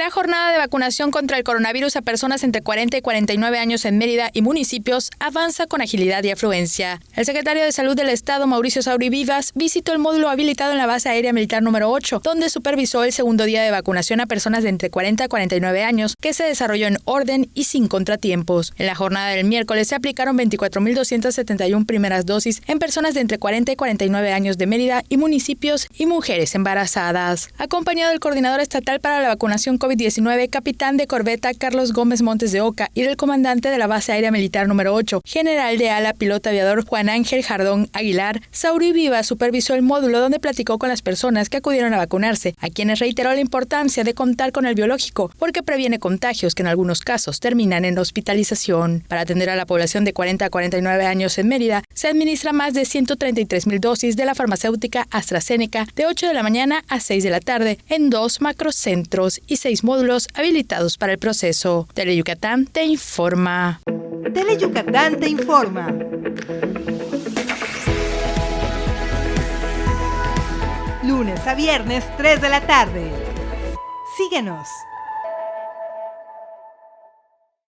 La jornada de vacunación contra el coronavirus a personas entre 40 y 49 años en Mérida y municipios avanza con agilidad y afluencia. El secretario de Salud del Estado, Mauricio Sauri Vivas, visitó el módulo habilitado en la base aérea militar número 8, donde supervisó el segundo día de vacunación a personas de entre 40 a 49 años, que se desarrolló en orden y sin contratiempos. En la jornada del miércoles se aplicaron 24.271 primeras dosis en personas de entre 40 y 49 años de Mérida y municipios y mujeres embarazadas. Acompañado del coordinador estatal para la vacunación COVID-19, capitán de corbeta Carlos Gómez Montes de Oca, y del comandante de la base aérea militar número 8, general de ala piloto aviador Juan Ángel Jardón Aguilar, Sauri Vivas supervisó el módulo donde platicó con las personas que acudieron a vacunarse, a quienes reiteró la importancia de contar con el biológico, porque previene contagios que en algunos casos terminan en hospitalización. Para atender a la población de 40 a 49 años en Mérida, se administra más de 133,000 dosis de la farmacéutica AstraZeneca de 8 de la mañana a 6 de la tarde en 2 macrocentros y 6 módulos habilitados para el proceso. Teleyucatán te informa. Teleyucatán te informa. Lunes a viernes, 3 de la tarde. Síguenos.